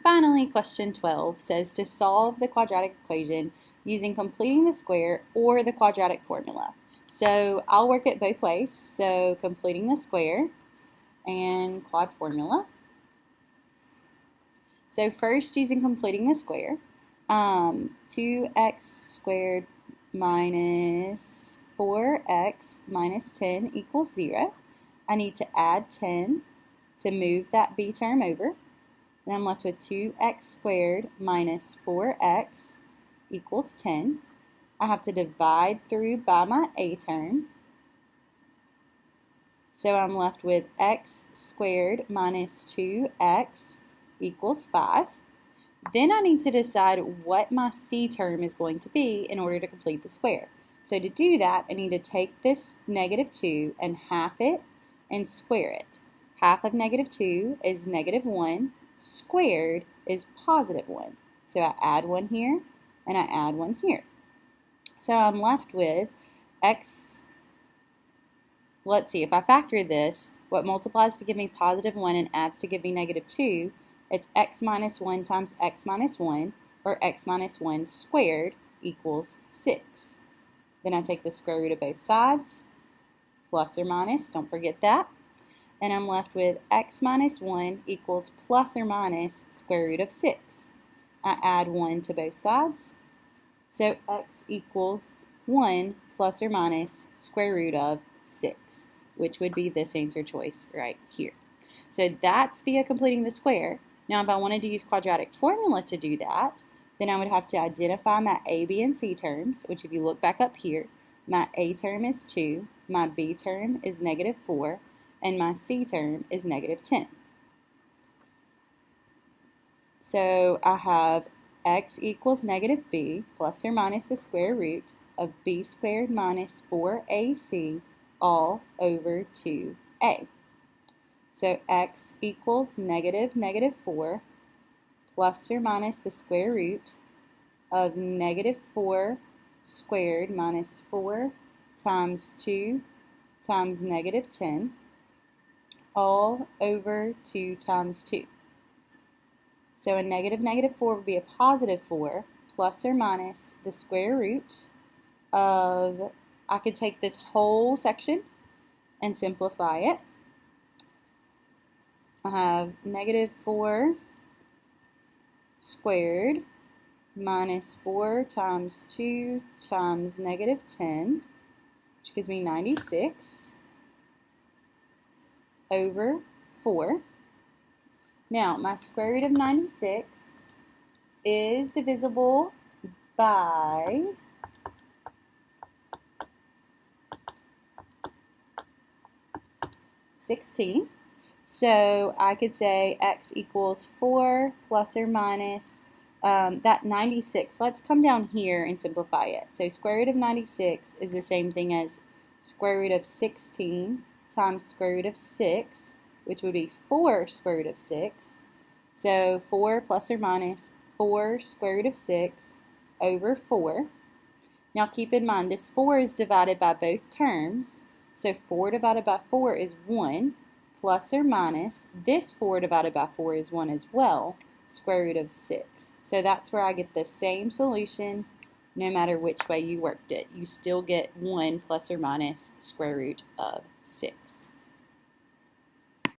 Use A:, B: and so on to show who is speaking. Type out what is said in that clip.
A: Finally, question 12 says to solve the quadratic equation using completing the square or the quadratic formula. So I'll work it both ways. So completing the square and quad formula. So first, using completing the square, 2x squared minus 4x minus 10 equals 0. I need to add 10 to move that b term over. Then I'm left with 2x squared minus 4x equals 10. I have to divide through by my a term. So I'm left with x squared minus 2x equals 5. Then I need to decide what my c term is going to be in order to complete the square. So to do that, I need to take this negative 2 and half it and square it. Half of negative 2 is negative 1, squared is positive 1. So I add 1 here and I add 1 here. So I'm left with x, let's see, if I factor this, what multiplies to give me positive 1 and adds to give me negative 2, it's x minus 1 times x minus 1, or x minus 1 squared equals 6. Then I take the square root of both sides, plus or minus, don't forget that. And I'm left with x minus 1 equals plus or minus square root of 6. I add 1 to both sides, so x equals 1 plus or minus square root of 6, which would be this answer choice right here. So that's via completing the square. Now if I wanted to use quadratic formula to do that, then I would have to identify my a, b, and c terms, which if you look back up here, my a term is 2, my b term is negative 4, and my c term is negative 10. So I have x equals negative b plus or minus the square root of b squared minus 4ac all over 2a. So x equals negative negative 4 plus or minus the square root of negative 4 squared minus 4 times 2 times negative 10 all over 2 times 2. So a negative negative 4 would be a positive 4 plus or minus the square root of, I could take this whole section and simplify it. I have negative 4 squared minus 4 times 2 times negative 10, which gives me 96 over 4. Now, my square root of 96 is divisible by 16. So I could say x equals 4 plus or minus that 96. Let's come down here and simplify it. So square root of 96 is the same thing as square root of 16 times square root of 6, which would be 4 square root of 6. So 4 plus or minus 4 square root of 6 over 4. Now keep in mind this 4 is divided by both terms. So 4 divided by 4 is 1, plus or minus, this 4 divided by 4 is 1 as well, square root of 6. So that's where I get the same solution no matter which way you worked it. You still get 1 plus or minus square root of 6.